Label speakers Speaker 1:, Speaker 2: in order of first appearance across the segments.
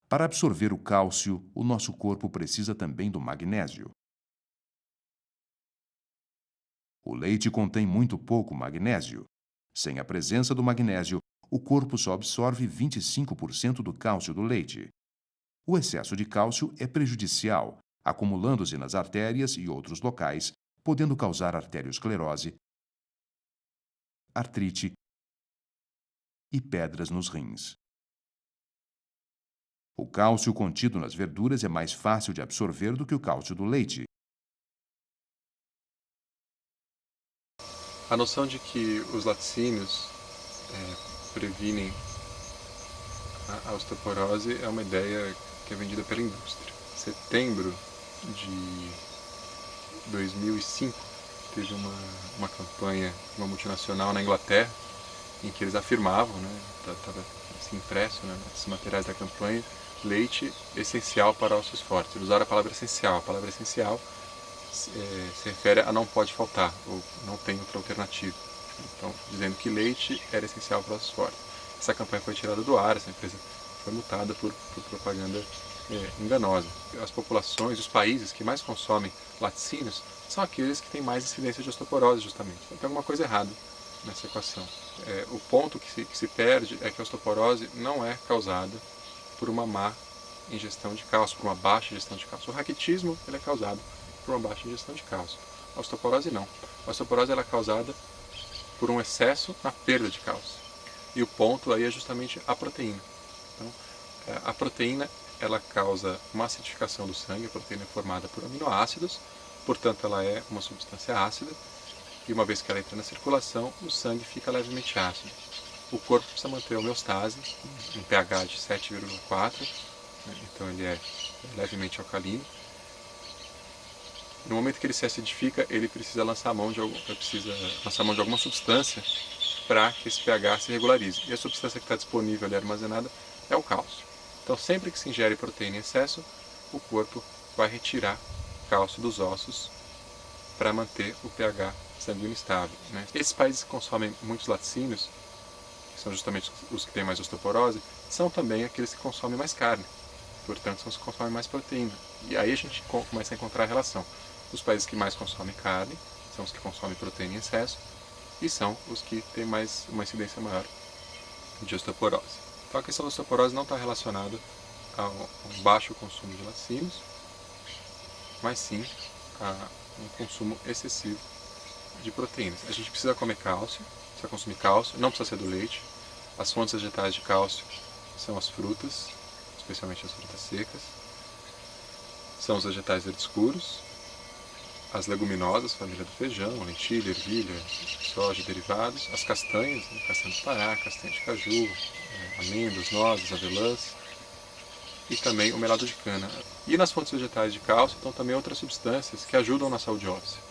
Speaker 1: Para absorver o cálcio, o nosso corpo precisa também do magnésio. O leite contém muito pouco magnésio. Sem a presença do magnésio, o corpo só absorve 25% do cálcio do leite. O excesso de cálcio é prejudicial, acumulando-se nas artérias e outros locais, podendo causar arteriosclerose, artrite e pedras nos rins. O cálcio contido nas verduras é mais fácil de absorver do que o cálcio do leite.
Speaker 2: A noção de que os laticínios previnem a osteoporose é uma ideia que é vendida pela indústria. Em setembro de 2005, teve uma campanha, uma multinacional na Inglaterra, em que eles afirmavam, estava assim, impresso, nesses materiais da campanha, leite essencial para ossos fortes. Eles usaram a palavra essencial. A palavra essencial se refere a não pode faltar, ou não tem outra alternativa. Então, dizendo que leite era essencial para ossos fortes. Essa campanha foi tirada do ar, essa empresa foi multada por propaganda enganosa. As populações, os países que mais consomem laticínios são aqueles que têm mais incidência de osteoporose, justamente. Então tem alguma coisa errada nessa equação. O ponto que se perde é que a osteoporose não é causada por uma má ingestão de cálcio, por uma baixa ingestão de cálcio. O raquitismo ele é causado por uma baixa ingestão de cálcio. A osteoporose não. A osteoporose ela é causada por um excesso na perda de cálcio. E o ponto aí é justamente a proteína. Então, a proteína ela causa uma acidificação do sangue, a proteína é formada por aminoácidos, portanto ela é uma substância ácida, e uma vez que ela entra na circulação, o sangue fica levemente ácido. O corpo precisa manter a homeostase, um pH de 7,4, então ele é levemente alcalino. No momento que ele se acidifica, ele precisa lançar mão de alguma substância para que esse pH se regularize. E a substância que está disponível ali armazenada é o cálcio. Então, sempre que se ingere proteína em excesso, o corpo vai retirar cálcio dos ossos para manter o pH sanguíneo estável. Esses países que consomem muitos laticínios, que são justamente os que têm mais osteoporose, são também aqueles que consomem mais carne. Portanto, são os que consomem mais proteína. E aí a gente começa a encontrar a relação. Os países que mais consomem carne são os que consomem proteína em excesso e são os que têm uma incidência maior de osteoporose. Então a questão da osteoporose não está relacionada ao baixo consumo de laticínios, mas sim a um consumo excessivo de proteínas. A gente precisa comer cálcio, precisa consumir cálcio, não precisa ser do leite. As fontes vegetais de cálcio são as frutas, especialmente as frutas secas. São os vegetais verdes escuros, as leguminosas, família do feijão, lentilha, ervilha, soja e derivados, as castanhas, castanha do Pará, castanha de caju, amêndoas, nozes, avelãs, e também o melado de cana. E nas fontes vegetais de cálcio estão também outras substâncias que ajudam na saúde óssea.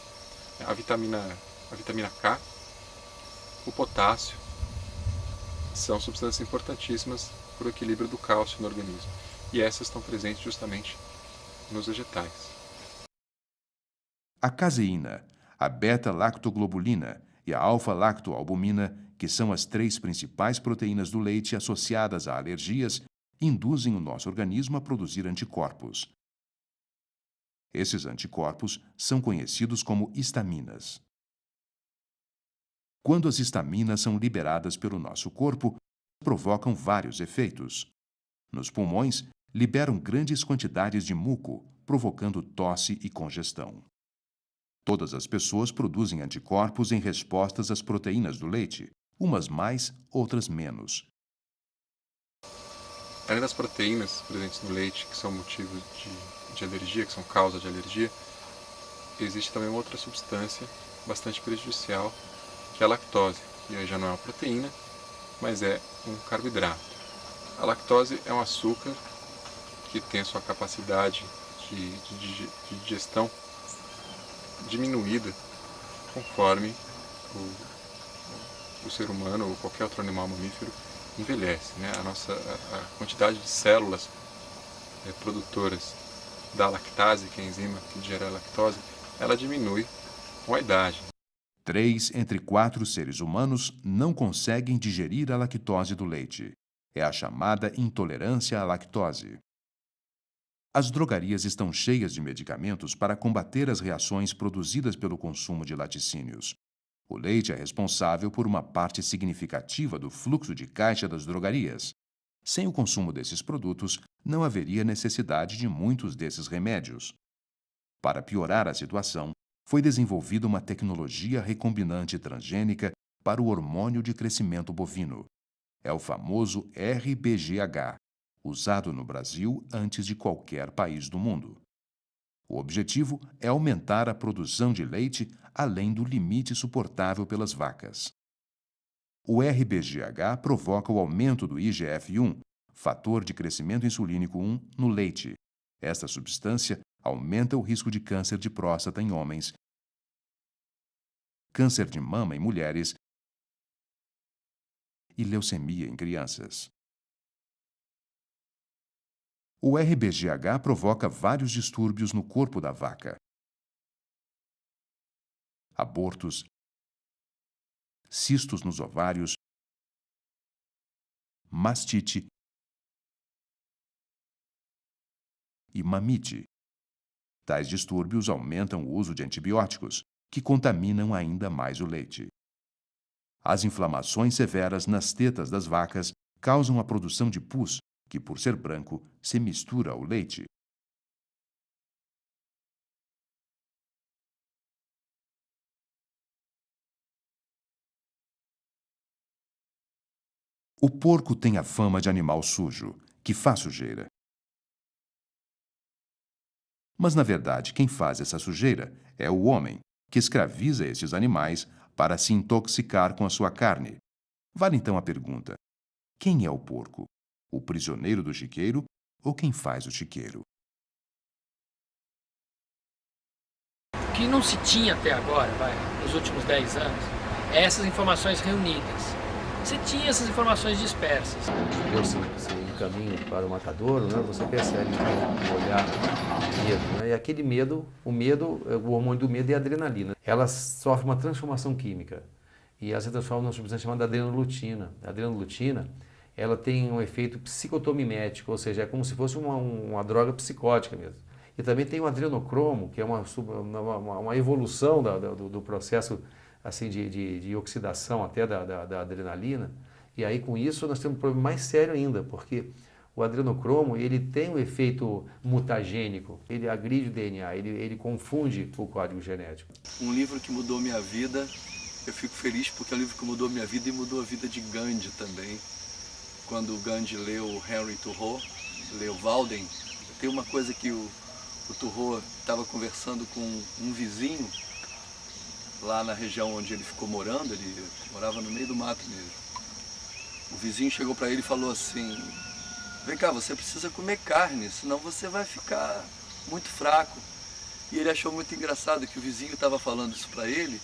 Speaker 2: A vitamina K, o potássio, são substâncias importantíssimas para o equilíbrio do cálcio no organismo. E essas estão presentes justamente nos vegetais.
Speaker 1: A caseína, a beta-lactoglobulina e a alfa-lactoalbumina, que são as três principais proteínas do leite associadas a alergias, induzem o nosso organismo a produzir anticorpos. Esses anticorpos são conhecidos como histaminas. Quando as histaminas são liberadas pelo nosso corpo, provocam vários efeitos. Nos pulmões, liberam grandes quantidades de muco, provocando tosse e congestão. Todas as pessoas produzem anticorpos em respostas às proteínas do leite, umas mais, outras menos.
Speaker 2: Além das proteínas presentes no leite, que são motivo de alergia, que são causa de alergia, existe também uma outra substância bastante prejudicial, que é a lactose. E aí já não é uma proteína, mas é um carboidrato. A lactose é um açúcar que tem a sua capacidade de digestão diminuída conforme o ser humano ou qualquer outro animal mamífero envelhece. A quantidade de células produtoras da lactase, que é a enzima que gera a lactose, ela diminui com a idade.
Speaker 1: 3 entre 4 seres humanos não conseguem digerir a lactose do leite. É a chamada intolerância à lactose. As drogarias estão cheias de medicamentos para combater as reações produzidas pelo consumo de laticínios. O leite é responsável por uma parte significativa do fluxo de caixa das drogarias. Sem o consumo desses produtos, não haveria necessidade de muitos desses remédios. Para piorar a situação, foi desenvolvida uma tecnologia recombinante transgênica para o hormônio de crescimento bovino. É o famoso RBGH, usado no Brasil antes de qualquer país do mundo. O objetivo é aumentar a produção de leite além do limite suportável pelas vacas. O RBGH provoca o aumento do IGF-1, fator de crescimento insulínico 1, no leite. Esta substância aumenta o risco de câncer de próstata em homens, câncer de mama em mulheres e leucemia em crianças. O RBGH provoca vários distúrbios no corpo da vaca: abortos, cistos nos ovários, mastite e mamite. Tais distúrbios aumentam o uso de antibióticos, que contaminam ainda mais o leite. As inflamações severas nas tetas das vacas causam a produção de pus, que, por ser branco, se mistura ao leite. O porco tem a fama de animal sujo, que faz sujeira. Mas, na verdade, quem faz essa sujeira é o homem, que escraviza estes animais para se intoxicar com a sua carne. Vale então a pergunta: quem é o porco? O prisioneiro do chiqueiro ou quem faz o chiqueiro?
Speaker 3: O que não se tinha até agora, nos últimos 10 anos, é essas informações reunidas. Você tinha essas informações dispersas.
Speaker 4: Se encaminha para o matadouro, né, você percebe no olhar medo. Né? E aquele medo, o hormônio do medo é a adrenalina. Ela sofre uma transformação química e ela se transforma numa substância chamada adrenolutina. A adrenolutina, ela tem um efeito psicotomimético, ou seja, é como se fosse uma droga psicótica mesmo. E também tem o adrenocromo, que é uma evolução do processo assim, de oxidação até da adrenalina. E aí com isso nós temos um problema mais sério ainda, porque o adrenocromo ele tem um efeito mutagênico, ele agride o DNA, ele confunde o código genético.
Speaker 5: Um livro que mudou minha vida, eu fico feliz porque é um livro que mudou minha vida e mudou a vida de Gandhi também. Quando o Gandhi leu Henry Thoreau, leu Walden, tem uma coisa que o Thoreau estava conversando com um vizinho, lá na região onde ele ficou morando, ele morava no meio do mato mesmo. O vizinho chegou para ele e falou assim: vem cá, você precisa comer carne, senão você vai ficar muito fraco. E ele achou muito engraçado que o vizinho estava falando isso para ele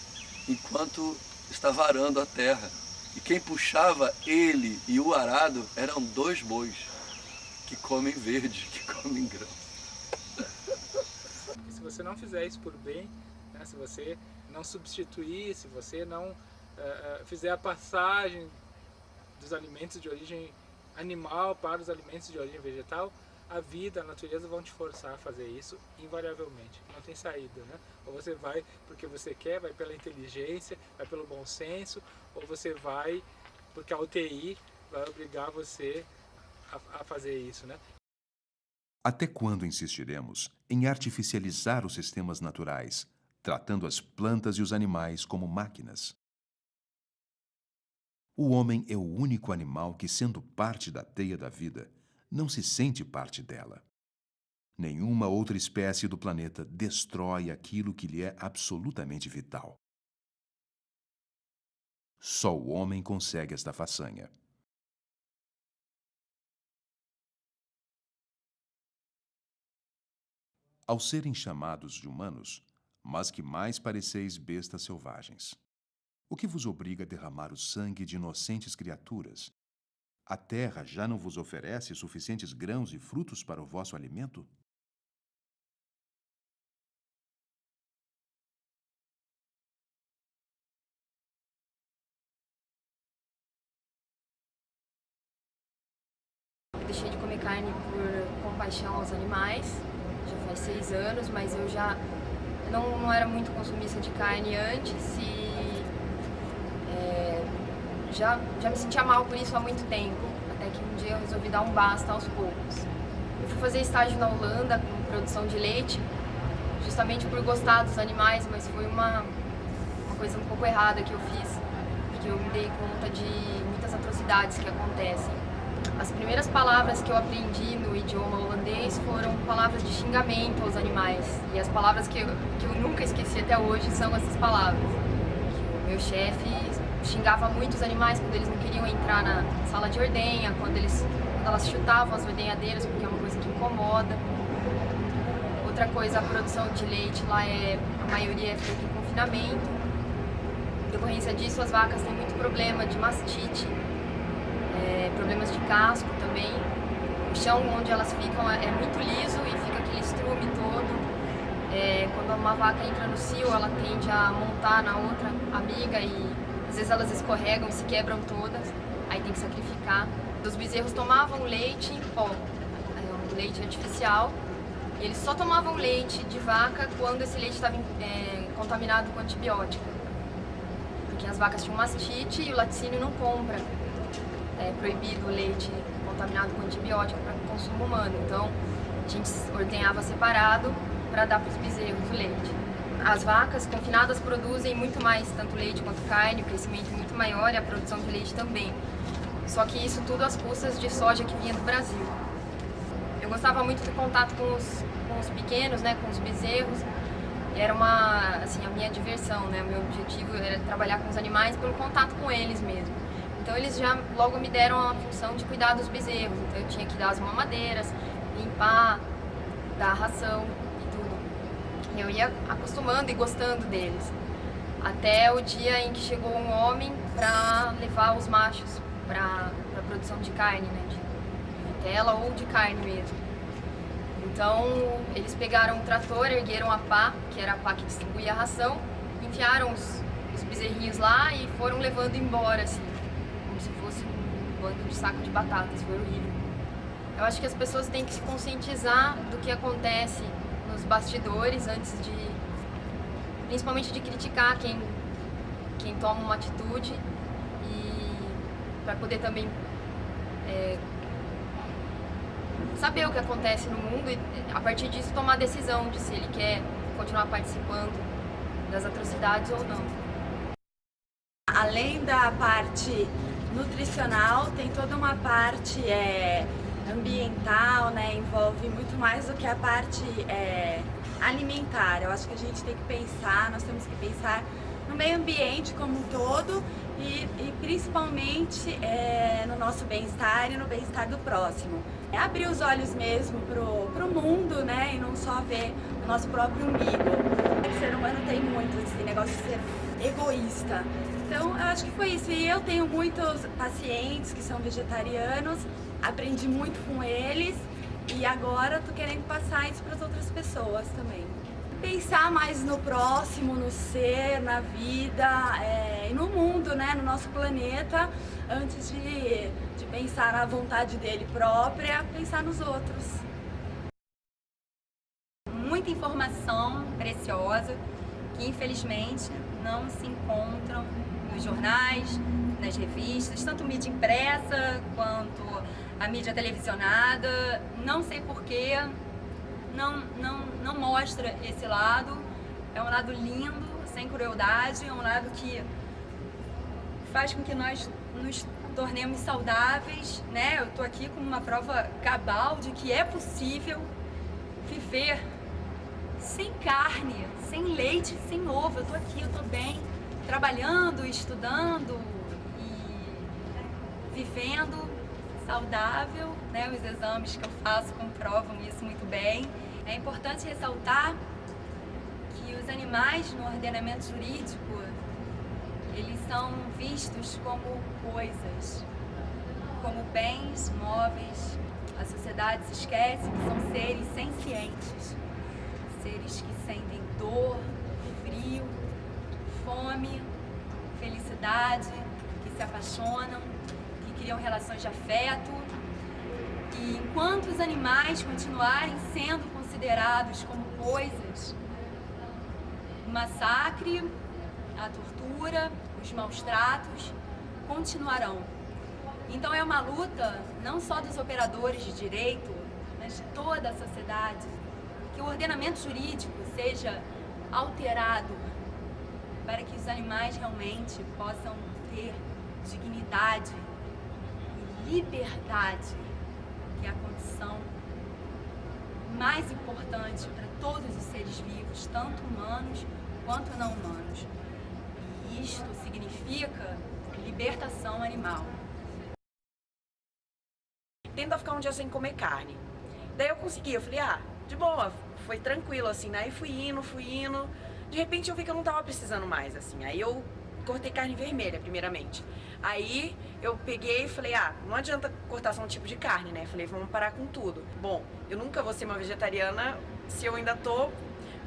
Speaker 5: enquanto estava arando a terra. E quem puxava ele e o arado eram dois bois que comem verde, que comem grão.
Speaker 3: Se você não fizer isso por bem, né, se você não substituir, se você não fizer a passagem dos alimentos de origem animal para os alimentos de origem vegetal, a vida, a natureza vão te forçar a fazer isso invariavelmente. Não tem saída, né? Ou você vai porque você quer, vai pela inteligência, vai pelo bom senso, ou você vai porque a UTI vai obrigar você a fazer isso, né?
Speaker 1: Até quando insistiremos em artificializar os sistemas naturais, tratando as plantas e os animais como máquinas? O homem é o único animal que, sendo parte da teia da vida, não se sente parte dela. Nenhuma outra espécie do planeta destrói aquilo que lhe é absolutamente vital. Só o homem consegue esta façanha. Ao serem chamados de humanos, mas que mais pareceis bestas selvagens. O que vos obriga a derramar o sangue de inocentes criaturas? A terra já não vos oferece suficientes grãos e frutos para o vosso alimento?
Speaker 6: Eu deixei de comer carne por compaixão aos animais. faz 6 anos, mas eu já não era muito consumista de carne antes e já me sentia mal por isso há muito tempo, até que um dia eu resolvi dar um basta aos poucos. Eu fui fazer estágio na Holanda com produção de leite, justamente por gostar dos animais, mas foi uma coisa um pouco errada que eu fiz, porque eu me dei conta de muitas atrocidades que acontecem. As primeiras palavras que eu aprendi no idioma holandês foram palavras de xingamento aos animais, e as palavras que eu nunca esqueci até hoje são essas palavras. O meu chefe xingava muito os animais quando eles não queriam entrar na sala de ordenha, quando elas chutavam as ordenhadeiras, porque é uma coisa que incomoda. Outra coisa, a produção de leite lá a maioria é feita em confinamento. Em decorrência disso, as vacas têm muito problema de mastite, problemas de casco também. O chão onde elas ficam é muito liso e fica aquele estrume todo. Quando uma vaca entra no cio, ela tende a montar na outra amiga e às vezes elas escorregam e se quebram todas, aí tem que sacrificar. Os bezerros tomavam leite em pó, um leite artificial, e eles só tomavam leite de vaca quando esse leite estava contaminado com antibiótico. Porque as vacas tinham mastite e o laticínio não compra. É proibido o leite contaminado com antibiótico para consumo humano, então a gente ordenhava separado para dar para os bezerros o leite. As vacas confinadas produzem muito mais, tanto leite quanto carne, o crescimento é muito maior e a produção de leite também. Só que isso tudo às custas de soja que vinha do Brasil. Eu gostava muito do contato com os pequenos, né, com os bezerros. Era a minha diversão, né? O meu objetivo era trabalhar com os animais pelo contato com eles mesmo. Então eles já logo me deram a função de cuidar dos bezerros. Então eu tinha que dar as mamadeiras, limpar, dar ração. Eu ia acostumando e gostando deles, até o dia em que chegou um homem para levar os machos para a produção de carne, né, de vitela ou de carne mesmo. Então eles pegaram o trator, ergueram a pá, que era a pá que distribuía a ração, enfiaram os bezerrinhos lá e foram levando embora, assim, como se fosse um bando de saco de batatas. Foi horrível. Eu acho que as pessoas têm que se conscientizar do que acontece nos bastidores antes principalmente de criticar quem toma uma atitude, e para poder também saber o que acontece no mundo e a partir disso tomar a decisão de se ele quer continuar participando das atrocidades ou não.
Speaker 7: Além da parte nutricional, tem toda uma parte ambiental, né? Envolve muito mais do que a parte alimentar. Eu acho que a gente tem que pensar, nós temos que pensar no meio ambiente como um todo e principalmente no nosso bem-estar e no bem-estar do próximo. Abrir os olhos mesmo pro mundo, né? E não só ver o nosso próprio umbigo. O ser humano tem muito esse negócio de ser egoísta. Então, eu acho que foi isso. E eu tenho muitos pacientes que são vegetarianos, aprendi muito com eles e agora tô querendo passar isso para as outras pessoas também. Pensar mais no próximo, no ser, na vida e no mundo, né, no nosso planeta, antes de pensar na vontade dele própria, pensar nos outros.
Speaker 8: Muita informação preciosa que infelizmente não se encontram nos jornais, nas revistas, tanto mídia impressa quanto a mídia televisionada. Não sei porquê, não mostra esse lado. É um lado lindo, sem crueldade, é um lado que faz com que nós nos tornemos saudáveis, né? Eu tô aqui como uma prova cabal de que é possível viver sem carne, sem leite, sem ovo. Eu tô aqui, eu tô bem, trabalhando, estudando e vivendo saudável, né? Os exames que eu faço comprovam isso muito bem. É importante ressaltar que os animais no ordenamento jurídico, eles são vistos como coisas, como bens móveis. A sociedade se esquece que são seres sencientes, seres que sentem dor, frio, fome, felicidade, que se apaixonam, que criam relações de afeto. E enquanto os animais continuarem sendo considerados considerados como coisas, o massacre, a tortura, os maus tratos continuarão. Então é uma luta não só dos operadores de direito, mas de toda a sociedade, que o ordenamento jurídico seja alterado para que os animais realmente possam ter dignidade e liberdade, que é a condição mais importante para todos os seres vivos, tanto humanos quanto não humanos. E isto significa libertação animal.
Speaker 9: Tendo a ficar um dia sem comer carne. Daí eu consegui, eu falei, de boa, foi tranquilo, assim, né? E fui indo. De repente eu vi que eu não tava precisando mais, assim. Aí eu cortei carne vermelha, primeiramente. Aí eu peguei e falei, não adianta cortar só um tipo de carne, né? Falei, vamos parar com tudo. Bom, eu nunca vou ser uma vegetariana se eu ainda tô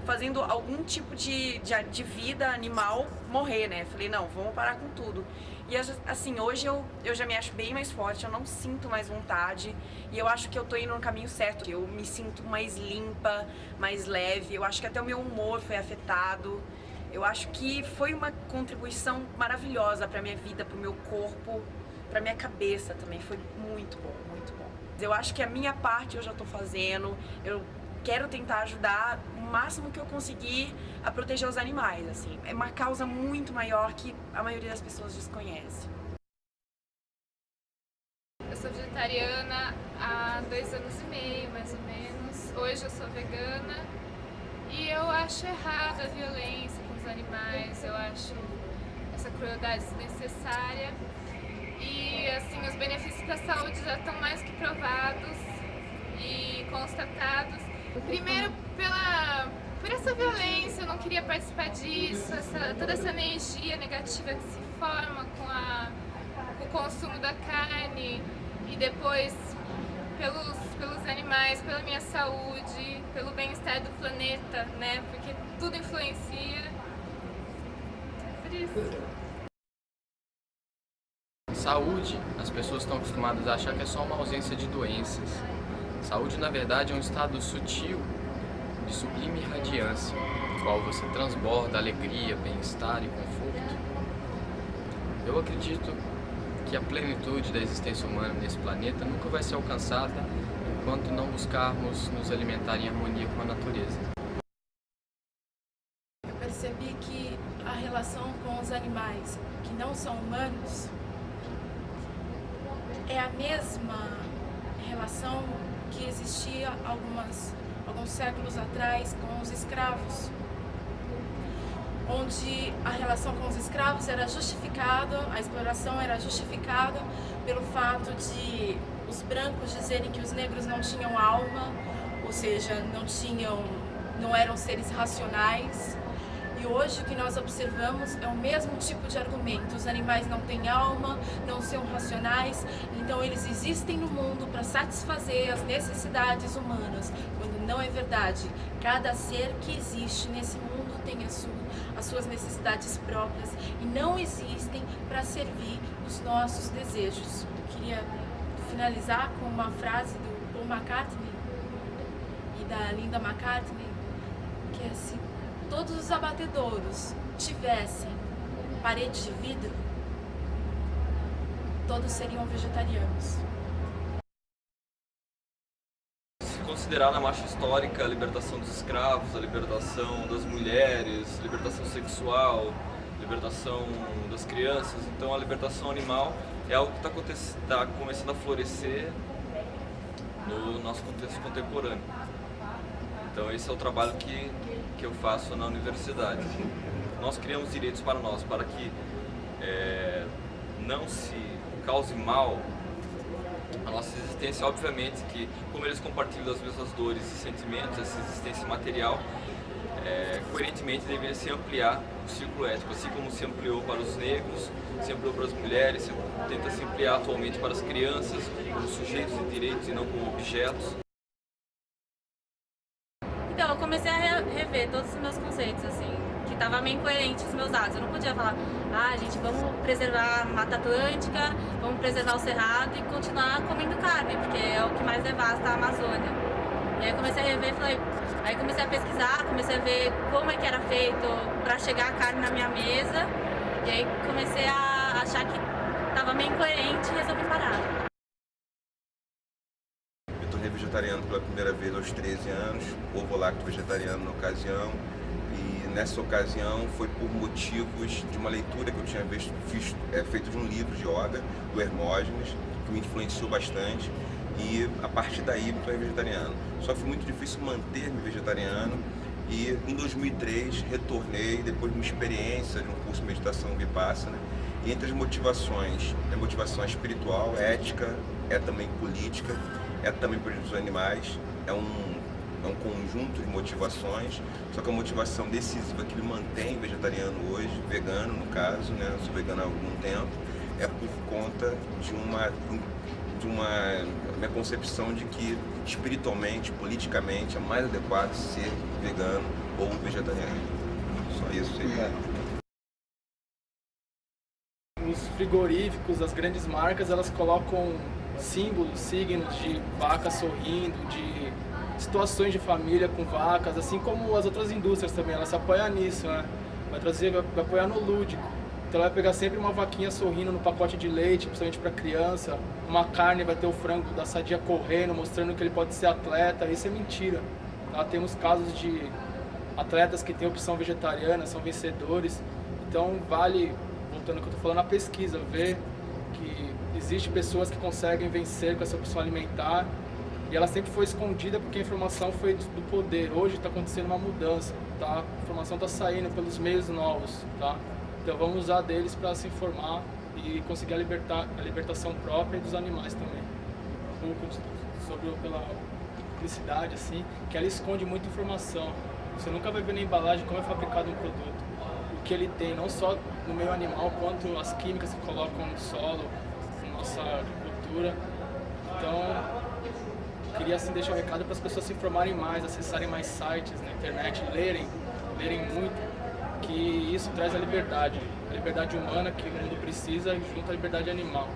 Speaker 9: fazendo algum tipo de vida animal morrer, né? Falei, não, vamos parar com tudo. E assim, hoje eu já me acho bem mais forte, eu não sinto mais vontade. E eu acho que eu tô indo no caminho certo. Eu me sinto mais limpa, mais leve. Eu acho que até o meu humor foi afetado. Eu acho que foi uma contribuição maravilhosa pra minha vida, pro meu corpo, pra minha cabeça também. Foi muito bom, muito bom. Eu acho que a minha parte eu já tô fazendo. Eu quero tentar ajudar o máximo que eu conseguir a proteger os animais, assim. É uma causa muito maior que a maioria das pessoas desconhece.
Speaker 10: Eu sou vegetariana há 2 anos e meio, mais ou menos. Hoje eu sou vegana e eu acho errada a violência com os animais, eu acho essa crueldade desnecessária. E, assim, os benefícios para a saúde já estão mais que provados e constatados. Primeiro, por essa violência, eu não queria participar disso, toda essa energia negativa que se forma com o consumo da carne, e depois pelos animais, pela minha saúde, pelo bem-estar do planeta, né? Porque tudo influencia. Por isso.
Speaker 11: Saúde, as pessoas estão acostumadas a achar que é só uma ausência de doenças. Saúde, na verdade, é um estado sutil de sublime radiância, no qual você transborda alegria, bem-estar e conforto. Eu acredito que a plenitude da existência humana nesse planeta nunca vai ser alcançada enquanto não buscarmos nos alimentar em harmonia com a natureza.
Speaker 12: Eu percebi que a relação com os animais que não são humanos é a mesma relação que existia alguns séculos atrás com os escravos, onde a relação com os escravos era justificada, a exploração era justificada pelo fato de os brancos dizerem que os negros não tinham alma, ou seja, não eram seres racionais. E hoje o que nós observamos é o mesmo tipo de argumento. Os animais não têm alma, não são racionais, então eles existem no mundo para satisfazer as necessidades humanas, quando não é verdade. Cada ser que existe nesse mundo tem as suas necessidades próprias e não existem para servir os nossos desejos. Eu queria finalizar com uma frase do Paul McCartney e da Linda McCartney, que é assim: todos os abatedouros tivessem parede de vidro, todos seriam vegetarianos.
Speaker 13: Se considerar na marcha histórica a libertação dos escravos, a libertação das mulheres, libertação sexual, libertação das crianças, então a libertação animal é algo que está começando a florescer no nosso contexto contemporâneo. Então esse é o trabalho que eu faço na universidade. Nós criamos direitos para nós, para que não se cause mal a nossa existência. Obviamente que, como eles compartilham as mesmas dores e sentimentos, essa existência material, coerentemente deveria se ampliar o círculo ético, assim como se ampliou para os negros, se ampliou para as mulheres, tenta se ampliar atualmente para as crianças, como sujeitos de direitos e não como objetos.
Speaker 14: Então, eu comecei a rever todos os meus conceitos, assim, que estavam meio incoerentes os meus atos. Eu não podia falar, gente, vamos preservar a Mata Atlântica, vamos preservar o Cerrado e continuar comendo carne, porque é o que mais devasta a Amazônia. E aí eu comecei a rever e falei, Aí comecei a pesquisar, comecei a ver como é que era feito para chegar a carne na minha mesa. E aí comecei a achar que estava meio incoerente e resolvi parar.
Speaker 15: Me tornei vegetariano pela primeira vez aos 13 anos, ovo-lacto vegetariano na ocasião. E nessa ocasião foi por motivos de uma leitura que eu tinha feito de um livro de yoga, do Hermógenes, que me influenciou bastante. E a partir daí me tornei vegetariano. Só que foi muito difícil manter-me vegetariano e em 2003 retornei depois de uma experiência de um curso de meditação Vipassana. E entre as motivações, a motivação espiritual, ética, é também política, é também por direitos dos animais, é um conjunto de motivações, só que a motivação decisiva que me mantém vegetariano hoje, vegano no caso, né, sou vegano há algum tempo, é por conta de minha concepção de que espiritualmente, politicamente, é mais adequado ser vegano ou vegetariano. Só isso seria.
Speaker 3: Os frigoríficos, as grandes marcas, elas colocam símbolos, signos de vaca sorrindo, de situações de família com vacas, assim como as outras indústrias também, elas se apoiam nisso, né? Vai apoiar no lúdico. Então ela vai pegar sempre uma vaquinha sorrindo no pacote de leite, principalmente para criança. Uma carne vai ter o frango da Sadia correndo, mostrando que ele pode ser atleta. Isso é mentira. Tá? Temos casos de atletas que têm opção vegetariana, são vencedores. Então vale, voltando ao que eu estou falando, a pesquisa, ver que existem pessoas que conseguem vencer com essa opção alimentar. E ela sempre foi escondida porque a informação foi do poder. Hoje está acontecendo uma mudança, tá? A informação está saindo pelos meios novos, tá? Então vamos usar deles para se informar e conseguir a libertação própria dos animais também. Um pouco pela publicidade, assim, que ela esconde muita informação. Você nunca vai ver na embalagem como é fabricado um produto. O que ele tem, não só no meio animal, quanto as químicas que colocam no solo, na nossa agricultura. Então, queria assim deixar um recado para as pessoas se informarem mais, acessarem mais sites na internet, lerem muito, que isso traz a liberdade humana que o mundo precisa junto à liberdade animal.